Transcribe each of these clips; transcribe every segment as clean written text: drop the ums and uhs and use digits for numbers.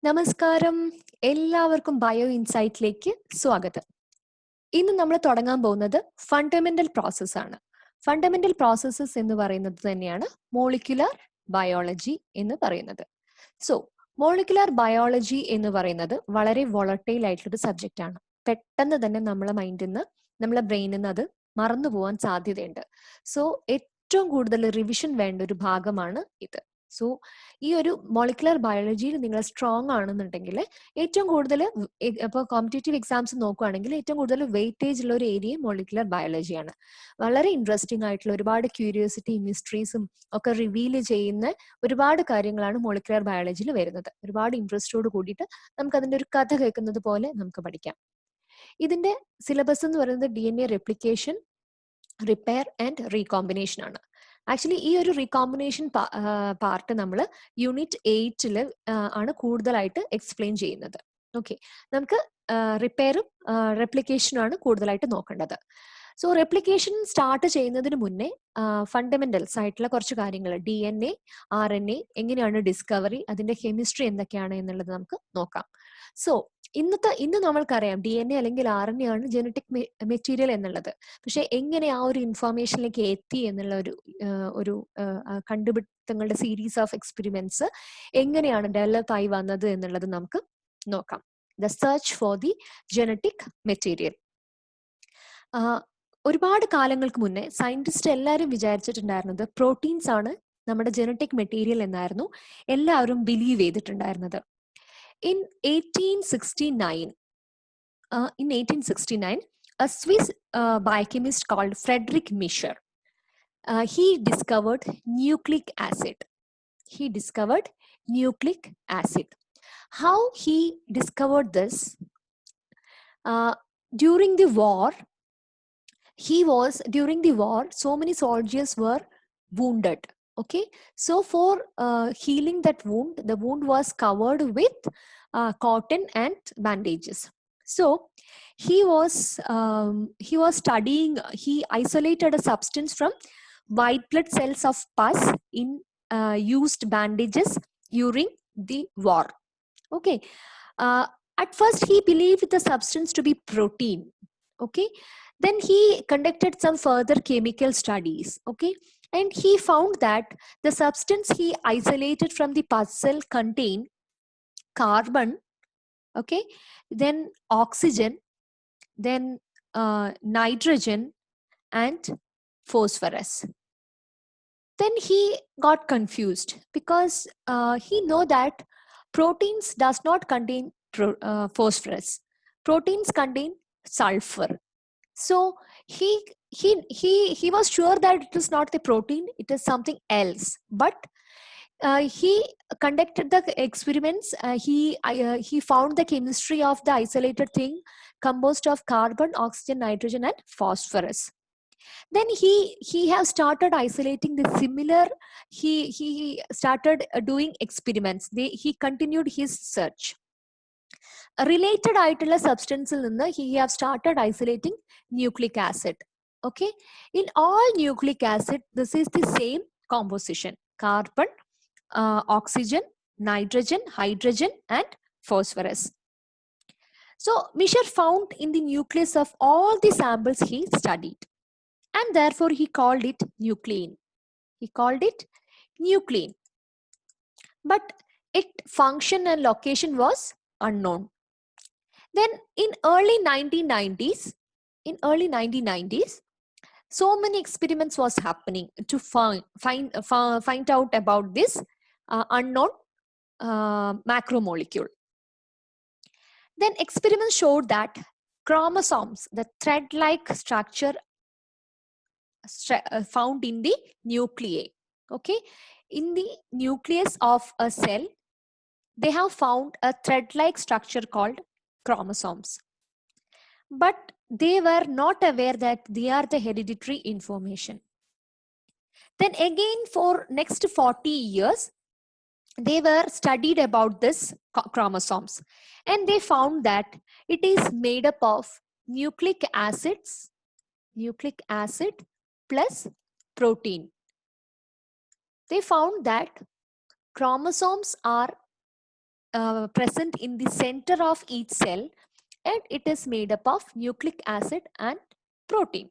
നമസ്കാരം. എല്ലാവർക്കും ബയോ ഇൻസൈറ്റിലേക്ക് സ്വാഗതം. ഇന്ന് നമ്മൾ തുടങ്ങാൻ പോകുന്നത് ഫണ്ടമെന്റൽ പ്രോസസ് ആണ്. ഫണ്ടമെന്റൽ പ്രോസസ്സസ് എന്ന് പറയുന്നത് തന്നെയാണ് മോളിക്യുലർ ബയോളജി എന്ന് പറയുന്നത്. സോ മോളിക്യുലർ ബയോളജി എന്ന് പറയുന്നത് വളരെ വോളട്ടൈൽ ആയിട്ടുള്ളൊരു സബ്ജക്റ്റ് ആണ്. പെട്ടെന്ന് തന്നെ നമ്മളെ മൈൻഡിൽ നിന്ന്, നമ്മളെ ബ്രെയിനിൽ നിന്ന് അത് മറന്നു പോകാൻ സാധ്യതയുണ്ട്. സോ ഏറ്റവും കൂടുതൽ റിവിഷൻ വേണ്ട ഒരു ഭാഗമാണ് ഇത്. സോ ഈ ഒരു മോളിക്കുലർ ബയോളജിയിൽ നിങ്ങൾ സ്ട്രോങ് ആണെന്നുണ്ടെങ്കിൽ ഏറ്റവും കൂടുതൽ ഇപ്പോൾ കോമ്പറ്റേറ്റീവ് എക്സാംസ് നോക്കുകയാണെങ്കിൽ ഏറ്റവും കൂടുതൽ വെയിറ്റേജ് ഉള്ള ഒരു ഏരിയ മോളിക്കുലർ ബയോളജിയാണ്. വളരെ ഇൻട്രസ്റ്റിംഗ് ആയിട്ടുള്ള ഒരുപാട് ക്യൂരിയോസിറ്റി, മിസ്റ്ററീസും ഒക്കെ റിവീൽ ചെയ്യുന്ന ഒരുപാട് കാര്യങ്ങളാണ് മോളിക്കുലർ ബയോളജിയിൽ വരുന്നത്. ഒരുപാട് ഇൻട്രസ്റ്റോട് കൂടിയിട്ട് നമുക്ക് അതിൻ്റെ ഒരു കഥ കേൾക്കുന്നത് പോലെ നമുക്ക് പഠിക്കാം. ഇതിന്റെ സിലബസ് എന്ന് പറയുന്നത് DNA replication, repair and recombination ആണ്. ആക്ച്വലി ഈ ഒരു റീകോമ്പിനേഷൻ പാർട്ട് നമ്മൾ യൂണിറ്റ് 8 ആണ് കൂടുതലായിട്ട് എക്സ്പ്ലെയിൻ ചെയ്യുന്നത്. ഓക്കെ, നമുക്ക് റിപ്പയറും റെപ്ലിക്കേഷനും ആണ് കൂടുതലായിട്ട് നോക്കേണ്ടത്. സോ റെപ്ലിക്കേഷൻ സ്റ്റാർട്ട് ചെയ്യുന്നതിന് മുന്നേ ഫണ്ടമെന്റൽസ് ആയിട്ടുള്ള കുറച്ച് കാര്യങ്ങൾ, DNA, RNA എങ്ങനെയാണ് ഡിസ്കവറി, അതിന്റെ കെമിസ്ട്രി എന്തൊക്കെയാണ് എന്നുള്ളത് നമുക്ക് നോക്കാം. സോ ഇന്ന് നമ്മൾക്കറിയാം DNA അല്ലെങ്കിൽ RNA ആണ് ജനറ്റിക് മെറ്റീരിയൽ എന്നുള്ളത്. പക്ഷെ എങ്ങനെ ആ ഒരു ഇൻഫോർമേഷനിലേക്ക് എത്തി എന്നുള്ള ഒരു കണ്ടുപിടുത്തങ്ങളുടെ സീരീസ് ഓഫ് എക്സ്പെരിമെന്റ്സ് എങ്ങനെയാണ് ഡെവലപ്പ് ആയി വന്നത് എന്നുള്ളത് നമുക്ക് നോക്കാം. The search for the genetic material. ഒരുപാട് കാലങ്ങൾക്ക് മുന്നേ സയന്റിസ്റ്റ് എല്ലാവരും വിചാരിച്ചിട്ടുണ്ടായിരുന്നത് പ്രോട്ടീൻസ് ആണ് നമ്മുടെ ജനറ്റിക് മെറ്റീരിയൽ എന്നായിരുന്നു എല്ലാവരും ബിലീവ് ചെയ്തിട്ടുണ്ടായിരുന്നത്. In 1869, a Swiss biochemist called Friedrich Mischer, he discovered nucleic acid. How he discovered this? During the war, so many soldiers were wounded. Okay, so for healing that wound, the wound was covered with cotton and bandages. So he was studying. He isolated a substance from white blood cells of pus in used bandages during the war. Okay, at first he believed the substance to be protein. Okay, then he conducted some further chemical studies. Okay, and he found that the substance he isolated from the pus cell contained carbon, okay, then oxygen, then nitrogen and phosphorus. Then he got confused because he know that proteins does not contain phosphorus. Proteins contain sulfur. So he was sure that it is not the protein, it is something else. But he conducted the experiments. He found the chemistry of the isolated thing composed of carbon, oxygen, nitrogen, and phosphorus. Then he have started isolating the similar. He started doing experiments. He continued his search. Related ആയിട്ടുള്ള സബ്സ്റ്റൻസിൽ നിന്ന് he have started isolating nucleic acid. Okay, in all nucleic acid this is the same composition: carbon, oxygen, nitrogen, hydrogen and phosphorus. So Mischer found in the nucleus of all the samples he studied, and therefore he called it nuclein. But its function and location was unknown. Then in early 1990s, so many experiments was happening to find out about this unknown macromolecule. Then experiments showed that chromosomes, the thread-like structure found in the nuclei, okay, in the nucleus of a cell, they have found a thread-like structure called chromosomes. But they were not aware that they are the hereditary information. Then again for next 40 years, they were studied about this chromosomes, and they found that it is made up of nucleic acid plus protein. They found that chromosomes are present in the center of each cell, and it is made up of nucleic acid and protein.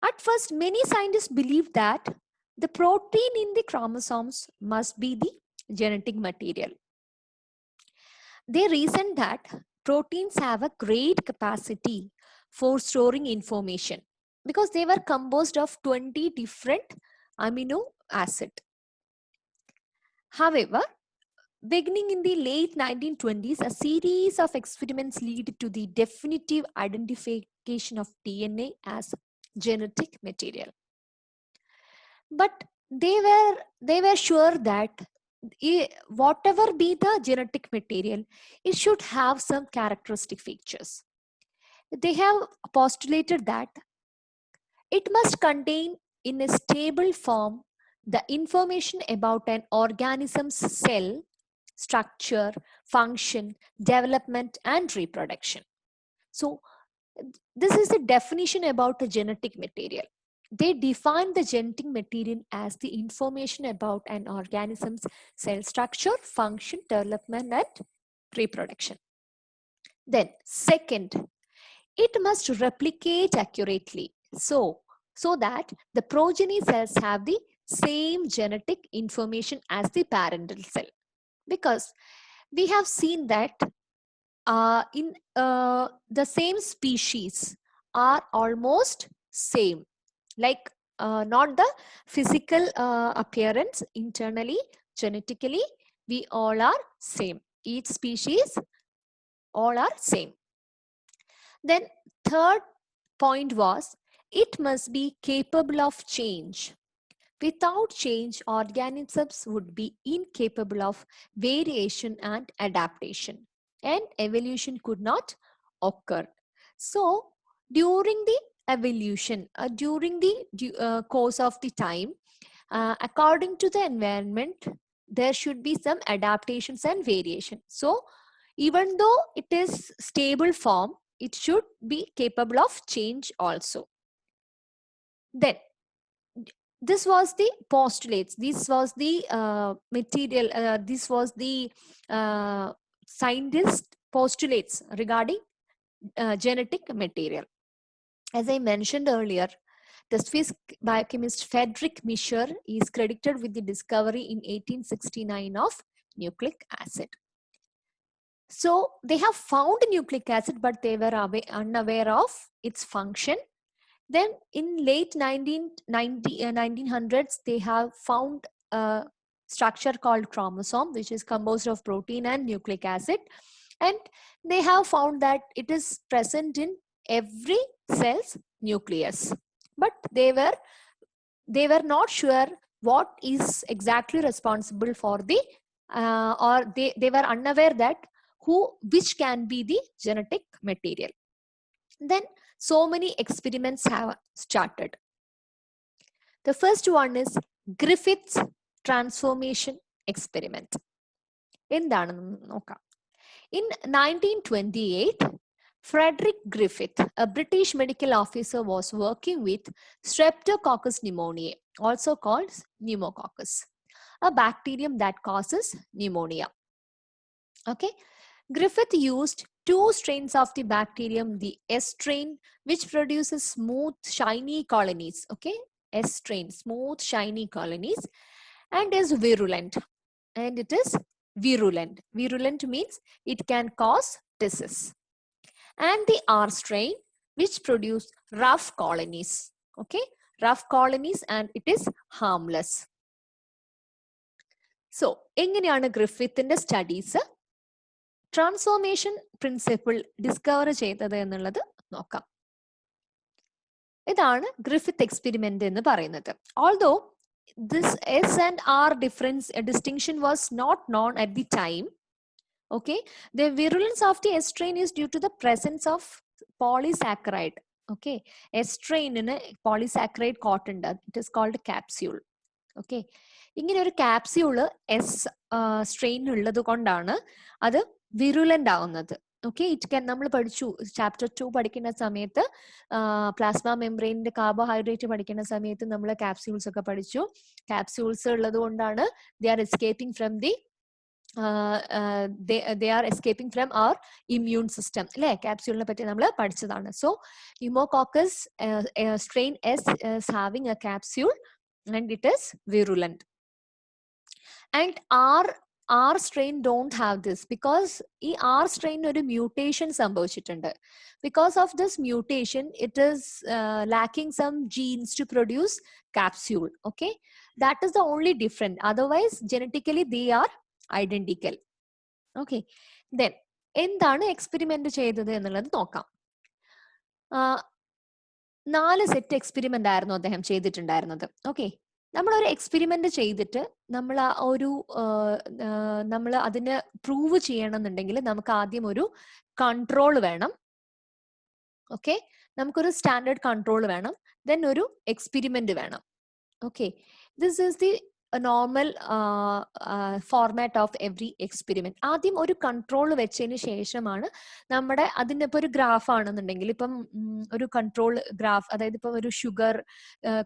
At first, many scientists believed that the protein in the chromosomes must be the genetic material. They reasoned that proteins have a great capacity for storing information because they were composed of 20 different amino acids. However, beginning in the late 1920s, a series of experiments led to the definitive identification of DNA as genetic material. But they were sure that whatever be the genetic material, it should have some characteristic features. They have postulated that it must contain in a stable form the information about an organism's cell structure, function, development, and reproduction. So this is the definition about the genetic material. They define the genetic material as the information about an organism's cell structure, function, development, and reproduction. Then second, it must replicate accurately so that the progeny cells have the same genetic information as the parental cell. Because we have seen that in the same species are almost same, like not the physical appearance, internally, genetically, we all are same. Each species, all are same. Then third point was, it must be capable of change. Without change, organisms would be incapable of variation and adaptation, and evolution could not occur. So, during the evolution, during the course of the time, according to the environment, there should be some adaptations and variation. So, even though it is stable form, it should be capable of change also. Then, this was the postulates, this was the material, this was the scientist postulates regarding genetic material. As I mentioned earlier, the Swiss biochemist Friedrich Mischer is credited with the discovery in 1869 of nucleic acid. So they have found nucleic acid, but they were unaware of its function. Then in late 1900s, they have found a structure called chromosome, which is composed of protein and nucleic acid. And they have found that it is present in every cell's nucleus. But they were not sure what is exactly responsible for the, or they were unaware that which can be the genetic material. Then so many experiments have started. The first one is Griffith's transformation experiment. In 1928, Frederick Griffith, a British medical officer, was working with Streptococcus pneumoniae, also called pneumococcus, a bacterium that causes pneumonia. Okay, Griffith used 2 strains of the bacterium, the S strain, which produces smooth, shiny colonies. Okay, S strain, smooth, shiny colonies, and is virulent. And it is virulent. Virulent means it can cause disease. And the R strain, which produce rough colonies. Okay, rough colonies, and it is harmless. So, എങ്ങനെയാണ് ഗ്രിഫിത്തിന്റെ studies transformation principle discover ചെയ്തത് എന്നുള്ളത് നോക്കാം. ഇതാണ് Griffith experiment എന്ന് പറയുന്നത്. Although this S and R difference distinction was not known at the time. Okay, the virulence of the S strain is due to the presence of polysaccharide. Okay, S strain in a polysaccharide cotton, it is called capsule. Okay, ഇങ്ങനെ ഒരു capsule S strain ഉള്ളത് കൊണ്ടാണ് അത് വിറുലന്റ് ആവുന്നത്. Okay, it can, നമ്മൾ പഠിച്ചു chapter 2 പഠിക്കുന്ന സമയത്ത്, പ്ലാസ്മ മെംബ്രെയിനിന്റെ കാർബോഹൈഡ്രേറ്റ് പഠിക്കുന്ന സമയത്ത് നമ്മൾ ക്യാപ്സ്യൂൾസ് ഒക്കെ പഠിച്ചു. ക്യാപ്സ്യൂൾസ് ഉള്ളത് കൊണ്ടാണ് they are escaping from the they are escaping from our immune system. അല്ലെ, ക്യാപ്സ്യൂളിനെ പറ്റി നമ്മൾ പഠിച്ചതാണ്. So pneumococcus strain S is having a capsule and it is virulent. And R strain don't have this because ഈ R strain ഒരു mutation സംഭവിച്ചിട്ടുണ്ട്. Because of this mutation, it is lacking some genes to produce capsule. Okay, that is the only difference. Otherwise, genetically they are identical. Okay, then എന്താണ് experiment ചെയ്തത് എന്നുള്ളത് നോക്കാം. 4 set experiment ആയിരുന്നു അദ്ദേഹം ചെയ്തിട്ടുണ്ടായിരുന്നത്. Okay, നമ്മളൊരു എക്സ്പെരിമെന്റ് ചെയ്തിട്ട് നമ്മൾ നമ്മൾ അതിന് പ്രൂവ് ചെയ്യണമെന്നുണ്ടെങ്കിൽ നമുക്ക് ആദ്യം ഒരു കൺട്രോൾ വേണം. ഓക്കെ, നമുക്കൊരു സ്റ്റാൻഡേർഡ് കൺട്രോൾ വേണം, ദെൻ ഒരു എക്സ്പെരിമെന്റ് വേണം. Okay, this is the normal format of every experiment. ആദ്യം ഒരു കൺട്രോൾ വെച്ചതിന് ശേഷമാണ് നമ്മുടെ അതിൻ്റെ ഇപ്പോൾ ഒരു ഗ്രാഫ് ആണെന്നുണ്ടെങ്കിൽ, ഇപ്പം ഒരു കൺട്രോൾ ഗ്രാഫ്, അതായത് ഇപ്പം ഒരു ഷുഗർ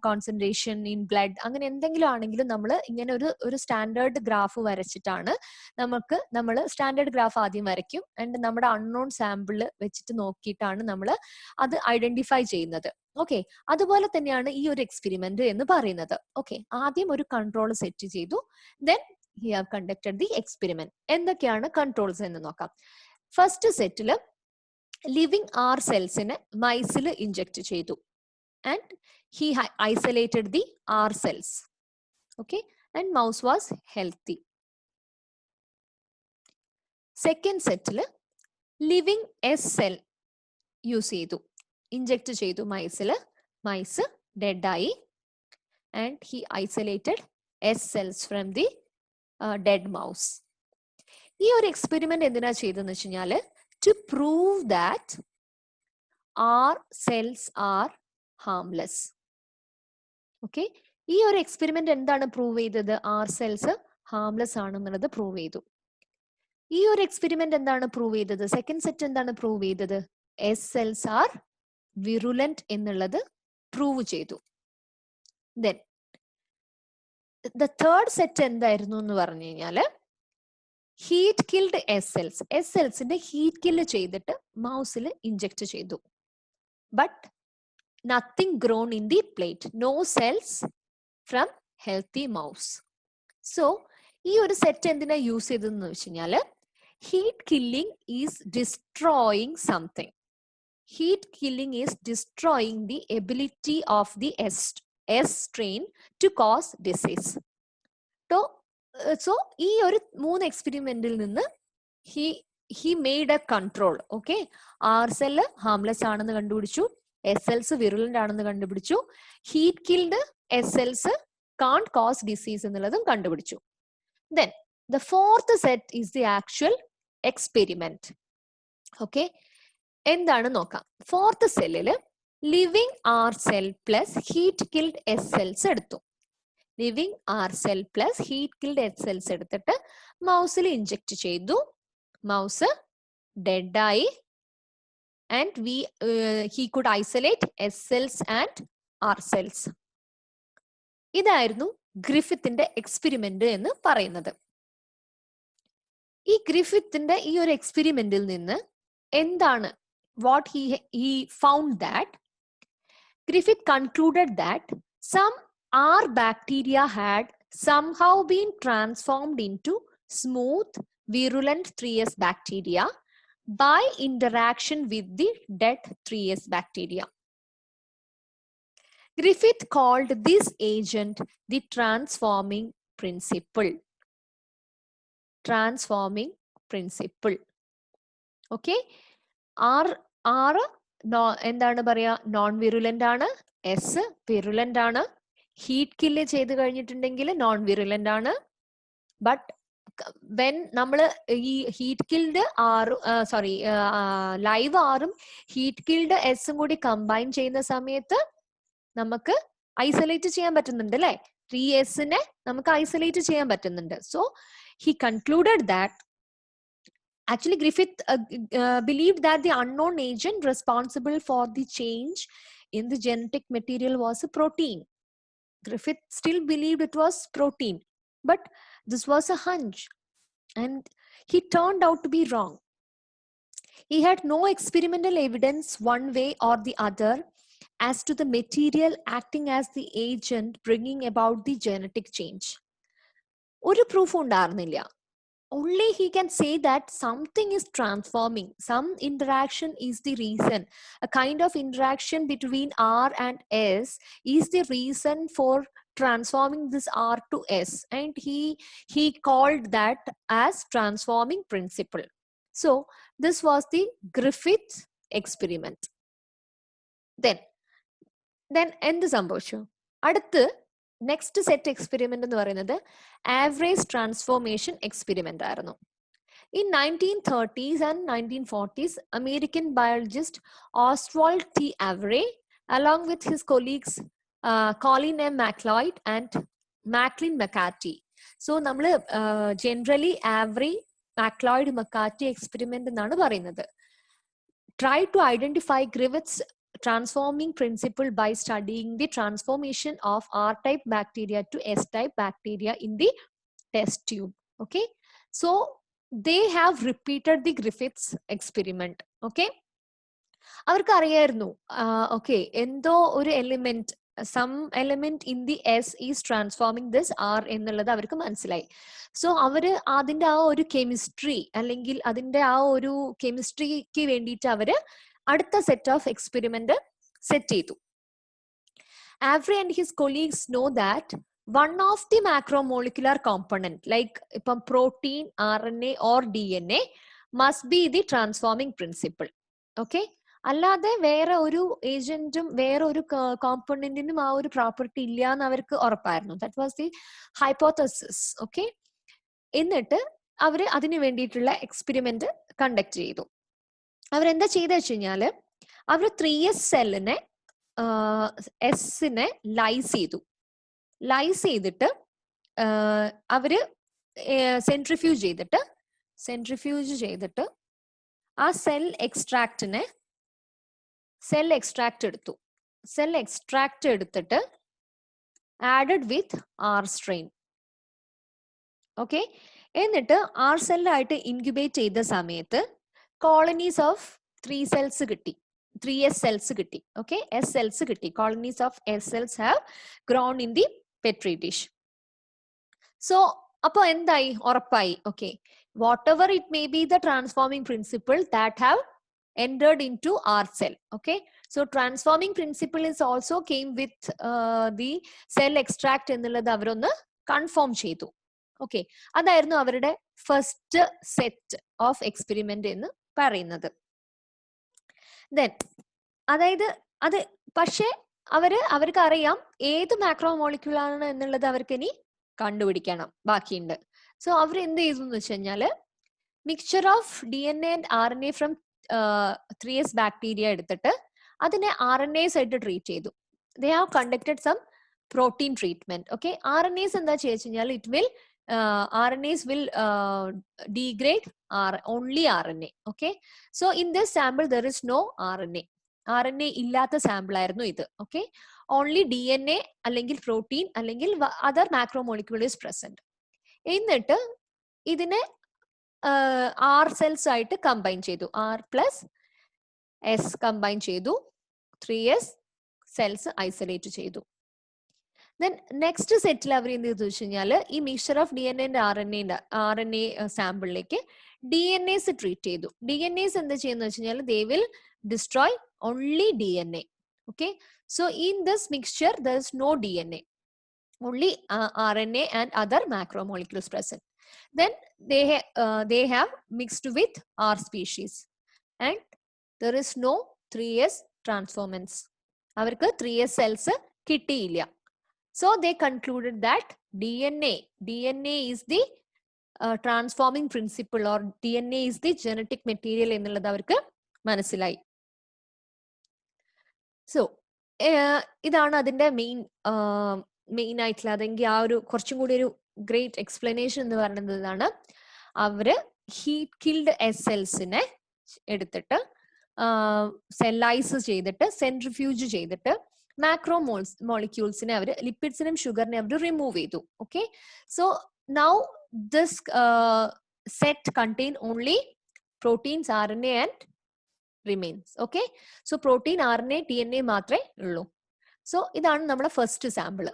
കോൺസെൻട്രേഷൻ ഇൻ ബ്ലഡ് അങ്ങനെ എന്തെങ്കിലും ആണെങ്കിലും നമ്മൾ ഇങ്ങനെ ഒരു സ്റ്റാൻഡേർഡ് ഗ്രാഫ് വരച്ചിട്ടാണ് നമ്മൾ സ്റ്റാൻഡേർഡ് ഗ്രാഫ് ആദ്യം വരയ്ക്കും. ആൻഡ് നമ്മുടെ അൺനോൺ സാമ്പിൾ വെച്ചിട്ട് നോക്കിയിട്ടാണ് നമ്മൾ അത് ഐഡന്റിഫൈ ചെയ്യുന്നത്. ഓക്കെ, അതുപോലെ തന്നെയാണ് ഈ ഒരു എക്സ്പെരിമെന്റ് എന്ന് പറയുന്നത്. ഓക്കെ, ആദ്യം ഒരു കൺട്രോൾ സെറ്റ് ചെയ്തു, then he have conducted the experiment. എന്തൊക്കെയാണ് കൺട്രോൾസ് എന്ന് നോക്കാം. ഫസ്റ്റ് സെറ്റില് ലിവിങ് ആർ സെൽസിനെ മൈസിൽ ഇഞ്ചെക്ട് ചെയ്തു and he isolated the R cells. Okay, and mouse was healthy. Second സെറ്റില് ലിവിങ് എസ് സെൽ യൂസ് ചെയ്തു, ഇഞ്ചെക്ട് ചെയ്തു മൈസിൽ. മൈസ് ഡെഡ് ആയി and he isolated S cells from the dead mouse. ഈ ഒരു എക്സ്പെരിമെന്റ് എന്തിനാ ചെയ്തതെന്ന് വെച്ച് കഴിഞ്ഞാൽ to prove that R cells are harmless. Okay, ഈ ഒരു എക്സ്പെരിമെന്റ് എന്താണ് പ്രൂവ് ചെയ്തത്? ആർ സെൽസ് ഹാംലെസ് ആണെന്നുള്ളത് പ്രൂവ് ചെയ്തു. ഈ ഒരു എക്സ്പെരിമെന്റ് എന്താണ് പ്രൂവ് ചെയ്തത്? സെക്കൻഡ് സെറ്റ് എന്താണ് പ്രൂവ് ചെയ്തത്? എസ് സെൽസ് ആർ വിറുലന്റ് എന്നുള്ളത് പ്രൂവ് ചെയ്തു. ദെൻ ദ തേർഡ് സെറ്റ് എന്തായിരുന്നു എന്ന് പറഞ്ഞു കഴിഞ്ഞാല് heat killed S cells. S സെൽസിന്റെ ഹീറ്റ് കില്ല് ചെയ്തിട്ട് മൗസിൽ ഇഞ്ചെക്ട് ചെയ്തു. But nothing grown in the plate, no cells from healthy mouse. So ഈ ഒരു സെറ്റ് എന്തിനാ യൂസ് ചെയ്തതെന്ന് വെച്ച് കഴിഞ്ഞാല് heat killing is destroying something. Heat killing is destroying the ability of the S strain to cause disease. So ഈ ഒരു 3 എക്സ്പെരിമെന്റിൽ നിന്ന് he made a control. Okay, R cell harmless ആണെന്ന് കണ്ടുപിടിച്ചു, S cells virulent ആണെന്ന് കണ്ടുപിടിച്ചു, heat killed S cells can't cause disease എന്നുള്ളതും കണ്ടുപിടിച്ചു. Then the fourth set is the actual experiment. Okay, എന്താണ് നോക്കാം. ഫോർത്ത് സെല്ലില് living R cell plus heat killed S cells എടുത്തു. Living R cell plus heat killed S cells എടുത്തിട്ട് മൗസിൽ inject ചെയ്തു. Mouse dead ആയി and he could isolate S cells and R cells. ഇതായിരുന്നു ഗ്രിഫിത്തിന്റെ എക്സ്പെരിമെന്റ് എന്ന് പറയുന്നത്. ഈ ഗ്രിഫിത്തിന്റെ ഈ ഒരു എക്സ്പെരിമെന്റിൽ നിന്ന് എന്താണ് what he found that Griffith concluded that some R bacteria had somehow been transformed into smooth virulent 3S bacteria by interaction with the dead 3S bacteria. Griffith called this agent the transforming principle. Transforming principle. Okay, R എന്താണ് പറയാ, non വിറുലന്റ് ആണ്. S വിറുലന്റ് ആണ്. Heat kill ചെയ്ത് കഴിഞ്ഞിട്ടുണ്ടെങ്കിൽ non വിറുലന്റ് ആണ്. But when നമ്മൾ ഈ heat killed live ആറും ഹീറ്റ് കിൽഡ് എസും കൂടി കമ്പൈൻ ചെയ്യുന്ന സമയത്ത് നമുക്ക് ഐസൊലേറ്റ് ചെയ്യാൻ പറ്റുന്നുണ്ട് അല്ലെ. 3S നമുക്ക് ഐസൊലേറ്റ് ചെയ്യാൻ പറ്റുന്നുണ്ട്. So he concluded that actually Griffith believed that the unknown agent responsible for the change in the genetic material was a protein. Griffith still believed it was protein, but this was a hunch. and he turned out to be wrong. He had no experimental evidence one way or the other as to the material acting as the agent bringing about the genetic change. ഒരു proof ഉണ്ടായിരുന്നില്ല. Only he can say that something is transforming, some interaction is the reason, a kind of interaction between R and S is the reason for transforming this R to S, and he called that as transforming principle. So this was the Griffith experiment. then എന്ത് സംഭവിച്ചു? അടുത്ത് next set experiment എന്ന് പറയുന്നത് average transformation experiment ആയിരുന്നു. In 1930s and 1940s, American biologist Oswald T. Avery, along with his colleagues Colin M. McLeod and Macklin McCarthy. So, നമ്മൾ generally Avery, McLeod, McCarthy experiment എന്നാണ് പറയുന്നത്. Try to identify Griffith's transforming principle by studying the transformation of R-type bacteria to S-type bacteria in the test tube. Okay, so they have repeated the Griffith's experiment. Okay, അവർക്ക് അറിയായിരുന്നു okay എന്തോ ഒരു element, some element in the S is transforming this R എന്നുള്ളത് അവർക്ക് മനസ്സിലായി. So അവര് അതിന്റെ ആ ഒരു കെമിസ്ട്രി അല്ലെങ്കിൽ അതിന്റെ ആ ഒരു കെമിസ്ട്രിക്ക് വേണ്ടിയിട്ട് അവര് അടുത്ത സെറ്റ് ഓഫ് എക്സ്പെരിമെന്റ് സെറ്റ് ചെയ്തു. Avery and his colleagues know that one of the macromolecular component like ഇപ്പം protein, RNA or DNA must be the transforming principle. Okay, അല്ലാതെ വേറെ ഒരു ഏജന്റും വേറെ ഒരു കോമ്പണന്റിനും ആ ഒരു പ്രോപ്പർട്ടി ഇല്ല എന്ന് അവർക്ക് ഉറപ്പായിരുന്നു. That was the hypothesis. Okay, എന്നിട്ട് അവര് അതിന് വേണ്ടിയിട്ടുള്ള എക്സ്പെരിമെന്റ് കണ്ടക്ട് ചെയ്തു. അവരെന്താ ചെയ്ത വെച്ച് കഴിഞ്ഞാല് അവർ 3S സെല്ലിനെ എസിനെ ലൈസ് ചെയ്തിട്ട് അവര് സെൻട്രിഫ്യൂജ് ചെയ്തിട്ട് ആ സെൽ എക്സ്ട്രാക്ട് എടുത്തിട്ട് added with R strain. Okay, എന്നിട്ട് ആർ സെല്ലായിട്ട് ഇൻക്യുബേറ്റ് ചെയ്ത സമയത്ത് കോളനീസ് ഓഫ് 3S cells കിട്ടി. Okay, S cells കിട്ടി. Colonies of S cells have grown in the petri dish. So അപ്പൊ എന്തായി? ഉറപ്പായി. Okay, whatever it may be the transforming principle that have entered into our cell. Okay, so transforming principle is also came with the cell extract എന്നുള്ളത് അവരൊന്ന് confirm ചെയ്തു. Okay, അതായിരുന്നു അവരുടെ first set of experiment എന്ന് പറയുന്നത്. Then അതായത് അത് പക്ഷെ അവർക്ക് അറിയാം ഏത് മാക്രോ മോളിക്യൂളാണ് എന്നുള്ളത് അവർക്ക് ഇനി കണ്ടുപിടിക്കണം ബാക്കിയുണ്ട്. സോ അവർ എന്ത് ചെയ്തു എന്ന് വെച്ച് കഴിഞ്ഞാല് mixture of DNA and RNA from 3S bacteria എടുത്തിട്ട് അതിനെ RNAs ആയിട്ട് ട്രീറ്റ് ചെയ്തു. They have conducted some protein treatment. Okay, RNAs എന്താ ചെയ്തു കഴിഞ്ഞാൽ RNAs will degrade only RNA. Okay, so in this sample there is no RNA ഇല്ലാത്ത sample ആയിരുന്നു ഇത്. ഓക്കെ, ഓൺലി DNA അല്ലെങ്കിൽ പ്രോട്ടീൻ അല്ലെങ്കിൽ അതർ മാക്രോമോളിക്യൂൾ ഈസ് പ്രസന്റ്. എന്നിട്ട് ഇതിനെ R സെൽസ് ആയിട്ട് കമ്പൈൻ ചെയ്തു. R+S കമ്പൈൻ ചെയ്തു. 3S സെൽസ് ഐസൊലേറ്റ് ചെയ്തു. ദെൻ നെക്സ്റ്റ് സെറ്റിൽ അവർ എന്ത് ചെയ്തു വെച്ച് കഴിഞ്ഞാൽ ഈ mixture of DNA and RNA സാമ്പിളിലേക്ക് DNAs treat ചെയ്തു. DNAs എന്ത് ചെയ്യുന്ന വെച്ച് കഴിഞ്ഞാൽ they will destroy only DNA. Okay, so in this mixture there is no DNA, only RNA and other macromolecules present. Then they have mixed with R species and there is no 3S transformants. avarku 3S cells kittiyilla. So they concluded that DNA is the transforming principle or DNA is the genetic material എന്നുള്ളത് അവർക്ക് മനസ്സിലായി. So ഇതാണ് അതിന്റെ main ആയിട്ടുള്ള അതെങ്കിൽ ആ ഒരു കുറച്ചും കൂടി ഒരു ഗ്രേറ്റ് എക്സ്പ്ലനേഷൻ എന്ന് പറയുന്നത് ഇതാണ്. അവര് ഹീറ്റ് കിൽഡ് S സെൽസിനെ എടുത്തിട്ട് സെല്ലൈസ് ചെയ്തിട്ട് സെൻട്രിഫ്യൂജ് ചെയ്തിട്ട് മാക്രോമോളിക്യൂൾസിനെ അവർ ലിപ്പിഡ്സിനും ഷുഗറിനെ അവർ റിമൂവ് ചെയ്തു. Okay, so now this set contain only proteins, RNA and remains. Okay, so protein, RNA, DNA മാത്രമേ ഉള്ളൂ. So ഇതാണ് നമ്മുടെ first sample.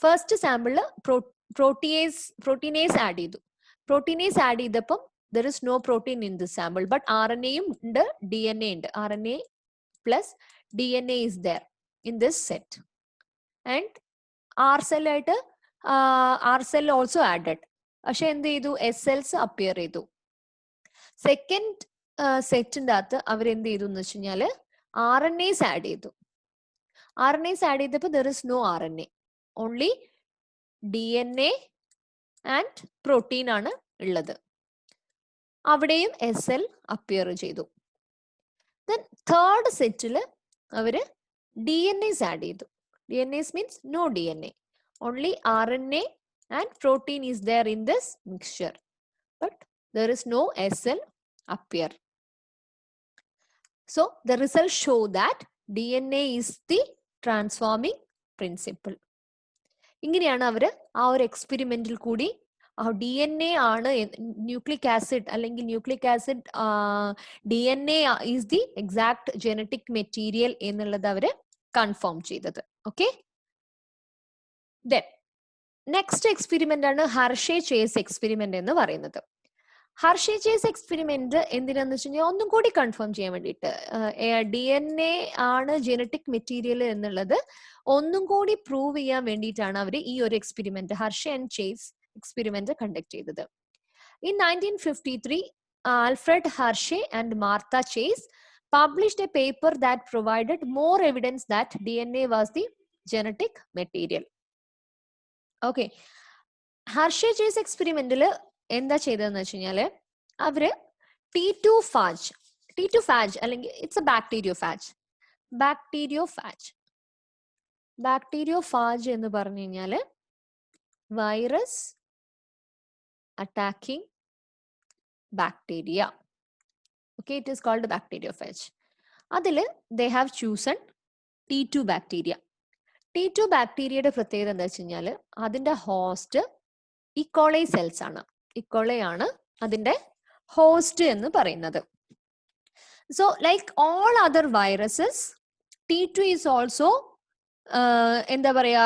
First സാമ്പിളില് proteinase add ചെയ്തു. പ്രോട്ടീനേസ് ആഡ് ചെയ്തപ്പം there is no protein in this sample, but RNA ഉണ്ട്, DNA ഉണ്ട്. RNA plus DNA is there in this set. And R cell ആയിട്ട് R cell also added. പക്ഷെ എന്ത് ചെയ്തു? S cells appear ചെയ്തു. Second സെറ്റിന്റെ അകത്ത് അവരെന്ത് ചെയ്തു എന്ന് വെച്ച് കഴിഞ്ഞാല് RNAs ആഡ് ചെയ്തു. RNAs ആഡ് ചെയ്തപ്പോൾ there is no RNA, only DNA and protein ആണ് ഉള്ളത്. അവിടെയും എസ് എൽ അപ്പിയർ ചെയ്തു. ദെൻ തേർഡ് സെറ്റില് അവര് DNAs ആഡ് ചെയ്തു. DNAs means no DNA, only RNA and protein is there in this mixture, but there is no SL appear. So the results show that DNA is the transforming principle. ഇങ്ങനെയാണ് അവര് ആ ഒരു എക്സ്പെരിമെന്റിൽ കൂടി DNA ആണ് nucleic acid അല്ലെങ്കിൽ nucleic acid DNA is the exact genetic material എന്നുള്ളത് അവര് confirm ചെയ്തത്. ഓക്കെ, ദെൻ നെക്സ്റ്റ് എക്സ്പെരിമെന്റ് ആണ് ഹർഷേ ചേസ് എക്സ്പെരിമെന്റ് എന്ന് പറയുന്നത്. ഹർഷേ ചേസ് എക്സ്പെരിമെന്റ് എന്തിനാന്ന് വെച്ച് കഴിഞ്ഞാൽ ഒന്നും കൂടി കൺഫേം ചെയ്യാൻ വേണ്ടിയിട്ട് DNA ആണ് ജനറ്റിക് മെറ്റീരിയൽ എന്നുള്ളത് ഒന്നും കൂടി പ്രൂവ് ചെയ്യാൻ വേണ്ടിയിട്ടാണ് അവർ ഈ ഒരു experiment Hershey and Chase experiment conduct ചെയ്തത്. In 1953, Alfred Hershey and Martha Chase published a paper that provided more evidence that DNA was the genetic material. Okay, Hershey Chase എക്സ്പെരിമെന്റിൽ എന്താ ചെയ്തതെന്ന് വെച്ച് കഴിഞ്ഞാല് അവര് T2 ഫാജ് അല്ലെങ്കിൽ ഇറ്റ്സ് എ ബാക്ടീരിയോഫാജ് എന്ന് പറഞ്ഞു കഴിഞ്ഞാല് virus attacking bacteria. Okay, it is called bacteriophage. അതില് they have chosen T2 bacteria. T2 ബാക്ടീരിയയുടെ പ്രത്യേകത എന്താ വെച്ച് കഴിഞ്ഞാല് അതിന്റെ ഹോസ്റ്റ് ഇക്കോളൈ സെൽസ് ആണ്. ഇക്കോളൈ ആണ് അതിന്റെ ഹോസ്റ്റ് എന്ന് പറയുന്നത്. So like all other viruses T2 is also എന്താ പറയാ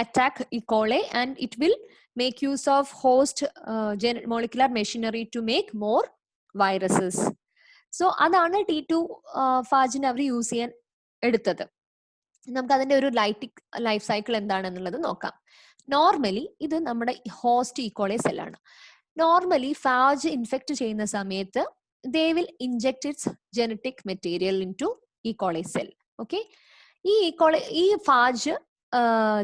attack E. coli and it will make use of host molecular machinery to make more viruses. So അതാണ് T2 ഫാജിനെ അവർ use ചെയ്യാൻ എടുത്തത്. നമുക്ക് അതിന്റെ ഒരു ലൈഫ് സൈക്കിൾ എന്താണെന്നുള്ളത് നോക്കാം. നോർമലി ഇത് നമ്മുടെ ഹോസ്റ്റ് ഈക്കോളെ സെല്ലാണ്. നോർമലി ഫാജ് ഇൻഫെക്ട് ചെയ്യുന്ന സമയത്ത് they will inject its genetic material into E. coli cell. Okay, ഈ ഫാജ്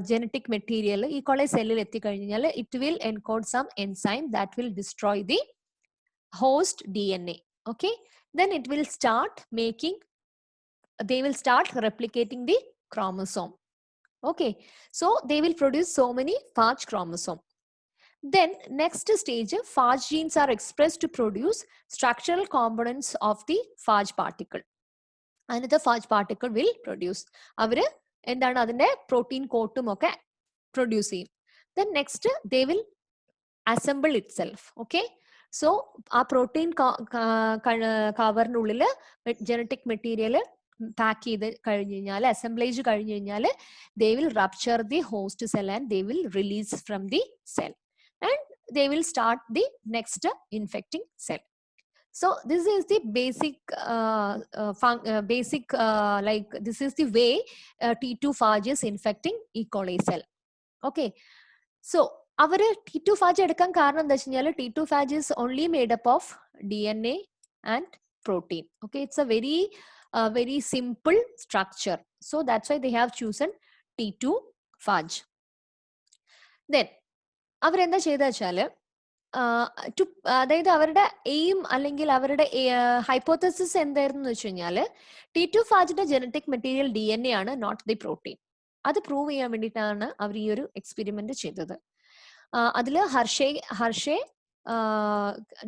ജനറ്റിക് മെറ്റീരിയൽ ഈ കോളൈ സെല്ലിൽ എത്തിക്കഴിഞ്ഞാൽ it will encode some enzyme that will destroy the host DNA. Okay, then it will start they will start replicating the chromosome. Okay, so they will produce so many phage chromosome. Then next stage, phage genes are expressed to produce structural components of the phage particle. Another phage particle will produce അവര് എന്താണ് അതിന്റെ protein കോട്ടും ഒക്കെ produce ചെയ്യും. Then next they will assemble itself. Okay, so ആ protein കവറിനുള്ളിൽ genetic material pack ചെയ്ത് കഴിഞ്ഞു കഴിഞ്ഞാൽ അസംബ്ലേജ് കഴിഞ്ഞു കഴിഞ്ഞാൽ they will rupture the host cell and they will release from the cell and they will start the next infecting cell. So this is the basic like this is the way T2 phage is infecting E. coli cell. Okay, so അവര് T2 phage എടുക്കാൻ കാരണം എന്താ വെച്ച് കഴിഞ്ഞാൽ T2 phage is only made up of DNA and protein. Okay, it's a very simple structure, so that's why they have chosen T2 phage. Then അവരെന്താ ചെയ്ത വെച്ചാല് അതായത് അവരുടെ എയിം അല്ലെങ്കിൽ അവരുടെ ഹൈപ്പോത്തസിസ് എന്തായിരുന്നു എന്ന് വെച്ച് കഴിഞ്ഞാല് T2 ഫാജിന്റെ ജനറ്റിക് മെറ്റീരിയൽ DNA ആണ്, നോട്ട് ദി പ്രോട്ടീൻ. അത് പ്രൂവ് ചെയ്യാൻ വേണ്ടിയിട്ടാണ് അവർ ഈ ഒരു എക്സ്പെരിമെന്റ് ചെയ്തത്. അതില് ഹർഷേ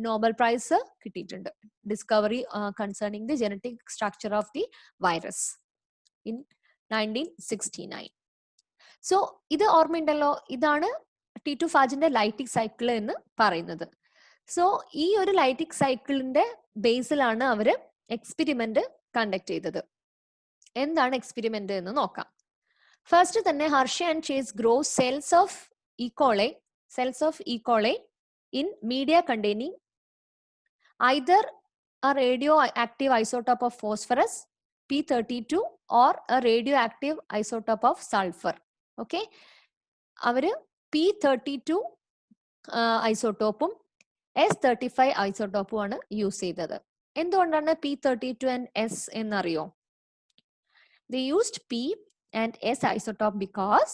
നോബൽ പ്രൈസ് കിട്ടിയിട്ടുണ്ട്, discovery concerning the genetic structure of the virus in 1969. So ഇത് ഓർമ്മയുണ്ടല്ലോ, ഇതാണ് T2 ഫാജിന്റെ ലൈറ്റിക് സൈക്കിൾ എന്ന് പറയുന്നത്. സോ ഈ ഒരു ലൈറ്റിക് സൈക്കിളിന്റെ ബേസിലാണ് അവര് എക്സ്പെരിമെന്റ് കണ്ടക്ട് ചെയ്തത്. എന്താണ് എക്സ്പെരിമെന്റ് എന്ന് നോക്കാം. ഫസ്റ്റ് തന്നെ Hershey and Chase grow cells of E coli in media containing either a radioactive isotope of phosphorus P32 or a radioactive isotope of sulfur. Okay, അവര് P32 ഐസോട്ടോപ്പും S35 ഐസോട്ടോപ്പും ആണ് യൂസ് ചെയ്തത്. എന്തുകൊണ്ടാണ് P32 and S എന്നറിയോ? They used P and S isotope because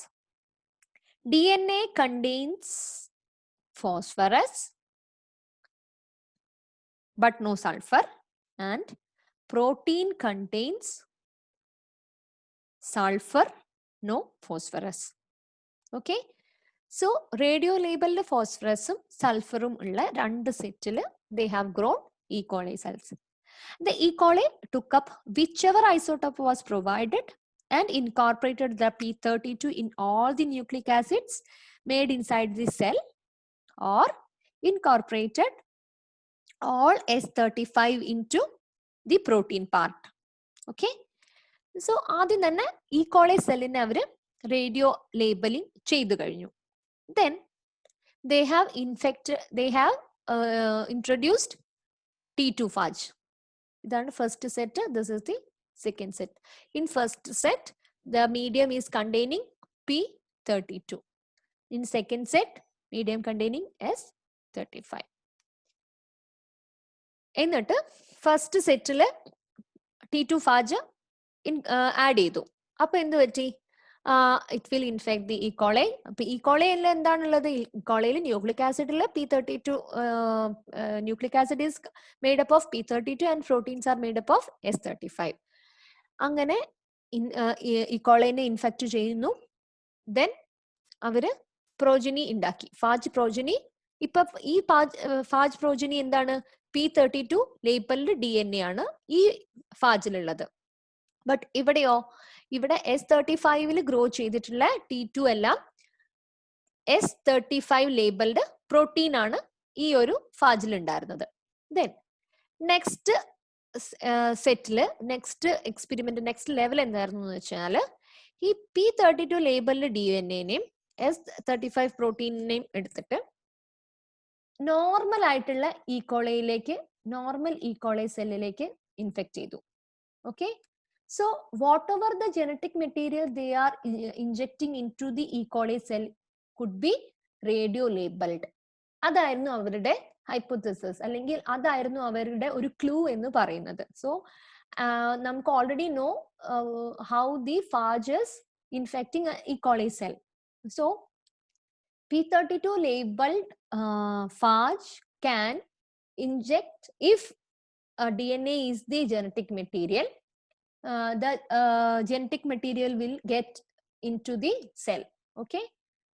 DNA contains phosphorus but no sulfur, and protein contains sulfur, no phosphorus. Okay, so radio labeled phosphorus sulfurum ulla rendu settil they have grown E. coli cells. The E. coli took up whichever isotope was provided and incorporated the P32 in all the nucleic acids made inside the cell, or incorporated all S35 into the protein part. Okay, so ആദ്യം തന്നെ E. coli സെല്ലിനെ അവർ radio labelling ചെയ്തു കഴിഞ്ഞു. Then they have introduced T2 phage. ഇതാണ് first set. This is the second set. In first set, the medium is containing P32. In second set, medium containing S35. എന്നിട്ട് first സെറ്റില് T2 phage add ചെയ്തു. അപ്പൊ എന്ത് പറ്റി? It will infect the E coli. അപ്പൊ ഇക്കോളയിൽ എന്താണുള്ളത്? ഇക്കോളയിൽ ന്യൂക്ലിക് ആസിഡിൽ P32 nucleic acid is made up of P32 and proteins are made up of S35. അങ്ങനെ ഇക്കോളേനെ ഇൻഫെക്ട് ചെയ്യുന്നു. ദെൻ അവര് പ്രോജനി ഉണ്ടാക്കി, ഫാജ് പ്രോജനി. ഇപ്പൊ ഈ ഫാജ് പ്രോജനി എന്താണ്? P32 ലേബൽഡ് DNA ആണ് ഈ ഫാജിലുള്ളത്. ബട്ട് ഇവിടെയോ? ഇവിടെ S35 ഗ്രോ ചെയ്തിട്ടുള്ള T2 എല്ലാം S35 ലേബൽഡ് പ്രോട്ടീൻ ആണ് ഈ ഒരു ഫാജിൽ ഉണ്ടായിരുന്നത്. ദെൻ നെക്സ്റ്റ് സെറ്റില് നെക്സ്റ്റ് എക്സ്പെരിമെന്റ് നെക്സ്റ്റ് ലെവൽ എന്തായിരുന്നു എന്ന് വെച്ചാൽ ഈ P32 ലേബൽഡ് DNA-നെയും S35 പ്രോട്ടീനെയും എടുത്തിട്ട് നോർമൽ ആയിട്ടുള്ള നോർമൽ ഈക്കോളെ സെല്ലിലേക്ക് ഇൻഫെക്ട് ചെയ്തു. Okay, so whatever the genetic material they are injecting into the E. coli cell could be radio labeled. അതായിരുന്നു അവരുടെ ഹൈപ്പോതെസിസ്, അല്ലെങ്കിൽ അതായിരുന്നു അവരുടെ ഒരു ക്ലൂ എന്ന് പറയുന്നത്. സോ നമുക്ക് already know how the phages infecting E. coli cell. So P32 labeled phage can inject, if DNA is the genetic material, the genetic material will get into the cell. Okay,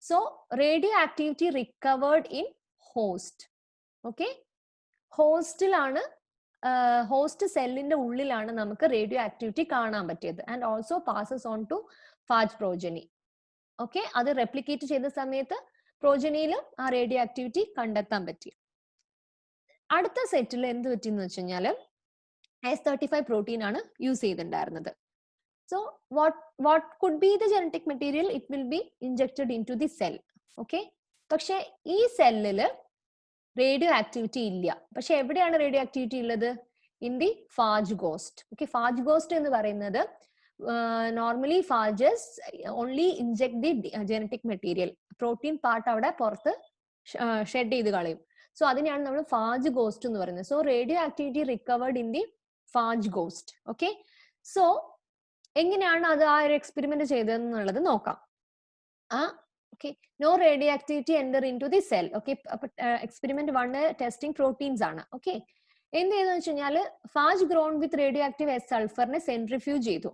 so radioactivity recovered in host. Okay, ഹോസ്റ്റിലാണ്, host സെല്ലിന്റെ ഉള്ളിലാണ് നമുക്ക് radioactivity കാണാൻ പറ്റിയത്. And also passes on to phage progeny. Okay, അത് replicate ചെയ്ത സമയത്ത് പ്രോജനിയിലും ആ റേഡിയോ ആക്ടിവിറ്റി കണ്ടെത്താൻ പറ്റി. അടുത്ത സെറ്റിൽ എന്ത് പറ്റിയെന്ന് വെച്ച് കഴിഞ്ഞാല് S35 പ്രോട്ടീൻ ആണ് യൂസ് ചെയ്തിട്ടുണ്ടായിരുന്നത്. So what could be the genetic material? It will be injected into the cell. Okay, പക്ഷെ ഈ സെല്ലില് റേഡിയോ ആക്ടിവിറ്റി ഇല്ല. പക്ഷെ എവിടെയാണ് റേഡിയോ ആക്ടിവിറ്റി ഉള്ളത്? In the phage ghost. Okay, phage ghost എന്ന് പറയുന്നത് normally phages only inject the genetic material, protein part അവിടെ പുറത്ത് ഷെഡ് ചെയ്ത് കളയും. സോ അതിനെയാണ് നമ്മൾ ഫാജ് ഗോസ്റ്റ് എന്ന് പറയുന്നത്. So radioactivity recovered in the phage ghost. Okay, so എങ്ങനെയാണ് അത് ആ ഒരു എക്സ്പെരിമെന്റ് ചെയ്തതെന്നുള്ളത് നോക്കാം. Okay, no radioactivity enter into the cell. Okay, experiment 1 testing proteins ആണ്. ഓക്കെ, എന്ത് ചെയ്തെന്ന് വെച്ച് കഴിഞ്ഞാൽ phage grown with radioactive S സൾഫറിനെ സെൻട്രിഫ്യൂജ് ചെയ്തു.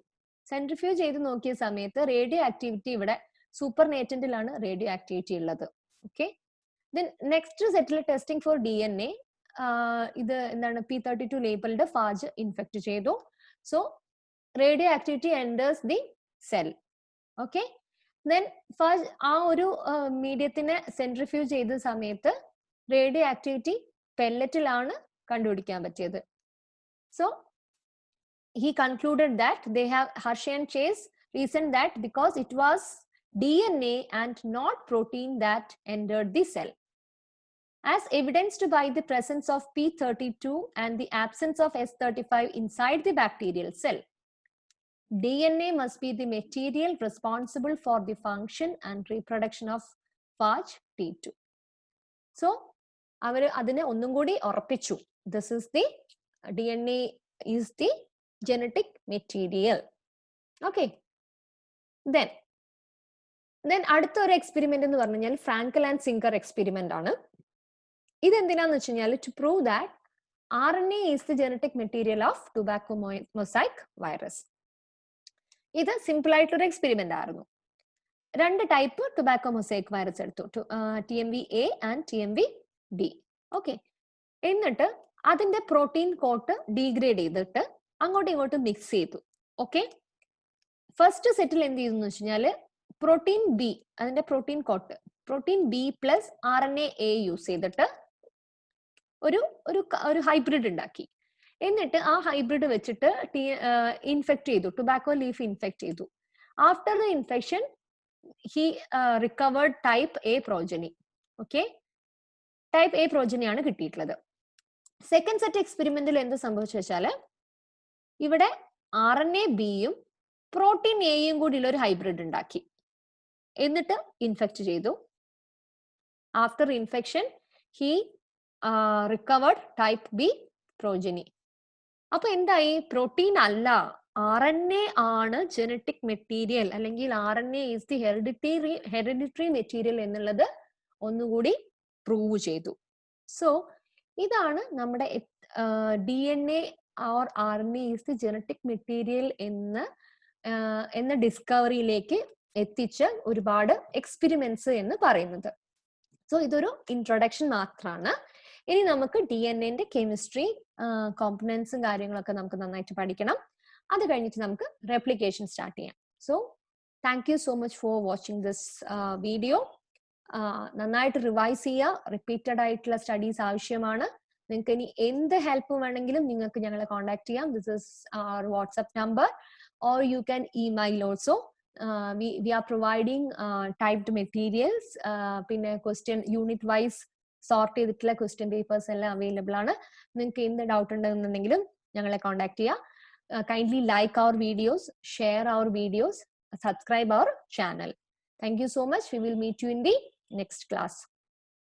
സെൻട്രിഫ്യൂജ് ചെയ്ത് നോക്കിയ സമയത്ത് റേഡിയോ ആക്ടിവിറ്റി ഇവിടെ സൂപ്പർ നേറ്റന്റിലാണ് റേഡിയോ ആക്ടിവിറ്റി ഉള്ളത്. ഓക്കെ, ദെൻ നെക്സ്റ്റ് സെറ്റിൽ ടെസ്റ്റിംഗ് ഫോർ DNA. ഇത് എന്താണ്? P32 ലേബിൾഡ് ഫാജ് ഇൻഫെക്ട് ചെയ്തു. So radioactivity enters the cell. Okay, then phage ആ ഒരു മീഡിയത്തിനെ സെൻട്രിഫ്യൂജ് ചെയ്ത സമയത്ത് റേഡിയോ ആക്ടിവിറ്റി പെല്ലറ്റിലാണ് കണ്ടുപിടിക്കാൻ പറ്റിയത്. So he concluded that Hershey and Chase reasoned that because it was DNA and not protein that entered the cell, as evidenced by the presence of P32 and the absence of S35 inside the bacterial cell. DNA must be the material responsible for the function and reproduction of phage T2. So, അവർ അതിനെ ഒന്നും കൂടി ഉറപ്പിച്ചു. This is the DNA is the genetic material. Okay. Then അടുത്ത ഒരു experiment എന്ന് പറഞ്ഞു കഴിഞ്ഞാൽ Frenkel and zinger experiment ആണ്. ഇതെന്തിനാന്ന് വെച്ച് കഴിഞ്ഞാൽ to prove that RNA is the genetic material of tobacco mosaic virus. ഇത് സിമ്പിൾ ആയിട്ടുള്ള എക്സ്പെരിമെന്റ് ആയിരുന്നു. 2 ടൈപ്പ് ടുബാക്കോ മൊസൈക്ക് വൈറസ് എടുത്തു, TMV-A ആൻഡ് TMV-B. ഓക്കെ, എന്നിട്ട് അതിന്റെ പ്രോട്ടീൻ കോട്ട് ഡീഗ്രേഡ് ചെയ്തിട്ട് അങ്ങോട്ടും ഇങ്ങോട്ടും മിക്സ് ചെയ്തു. ഓക്കെ, ഫസ്റ്റ് സെറ്റിൽ എന്ത് ചെയ്തു എന്ന് വെച്ച് കഴിഞ്ഞാൽ പ്രോട്ടീൻ ബി, അതിന്റെ protein coat protein B plus RNA-A use ചെയ്തിട്ട് ഒരു ഹൈബ്രിഡ് ഉണ്ടാക്കി. എന്നിട്ട് ആ ഹൈബ്രിഡ് വെച്ചിട്ട് ഇൻഫെക്ട് ചെയ്തു, ടുബാക്കോ ലീഫ് ഇൻഫെക്ട് ചെയ്തു. After the infection he recovered type A progeny. Okay, type A പ്രോജനിയാണ് കിട്ടിയിട്ടുള്ളത്. സെക്കൻഡ് സെറ്റ് എക്സ്പെരിമെന്റിൽ എന്ത് സംഭവിച്ചു വെച്ചാല് ഇവിടെ RNA-Bയും പ്രോട്ടീൻ എയും കൂടിയുള്ള ഒരു ഹൈബ്രിഡ് ഉണ്ടാക്കി. എന്നിട്ട് ഇൻഫെക്ട് ചെയ്തു. After infection he recovered type B progeny. അപ്പൊ എന്തായി? പ്രോട്ടീൻ അല്ല, RNA ആണ് ജനറ്റിക് മെറ്റീരിയൽ, അല്ലെങ്കിൽ RNA is the hereditary material എന്നുള്ളത് ഒന്നുകൂടി പ്രൂവ് ചെയ്തു. സോ ഇതാണ് നമ്മുടെ DNA or RNA is the genetic material എന്ന ഡിസ്കവറിയിലേക്ക് എത്തിച്ച ഒരുപാട് എക്സ്പെരിമെന്റ്സ് എന്ന് പറയുന്നത്. സോ ഇതൊരു ഇൻട്രൊഡക്ഷൻ മാത്രമാണ്. ഇനി നമുക്ക് DNA-ന്റെ കെമിസ്ട്രി, കോമ്പണൻസും കാര്യങ്ങളൊക്കെ നമുക്ക് നന്നായിട്ട് പഠിക്കണം. അത് കഴിഞ്ഞിട്ട് നമുക്ക് റെപ്ലിക്കേഷൻ സ്റ്റാർട്ട് ചെയ്യാം. So thank you so much for watching this video. നന്നായിട്ട് റിവൈസ് ചെയ്യുക. റിപ്പീറ്റഡ് ആയിട്ടുള്ള സ്റ്റഡീസ് ആവശ്യമാണ്. നിങ്ങൾക്ക് ഇനി എന്ത് ഹെൽപ്പ് വേണമെങ്കിലും നിങ്ങൾക്ക് ഞങ്ങളെ കോൺടാക്ട് ചെയ്യാം. This is our WhatsApp number, or you can email also. We are providing typed materials. പിന്നെ ക്വസ്റ്റ്യൻ യൂണിറ്റ് വൈസ് സോർട്ട് ചെയ്തിട്ടുള്ള ക്വസ്റ്റ്യൻ പേപ്പേഴ്സ് എല്ലാം അവൈലബിൾ ആണ്. നിങ്ങൾക്ക് എന്ത് ഡൗട്ട് ഉണ്ടെന്നുണ്ടെങ്കിലും ഞങ്ങളെ കോൺടാക്ട് ചെയ്യുക. Kindly like our videos, share our videos, subscribe our channel. Thank you so much. We will meet you in the next class.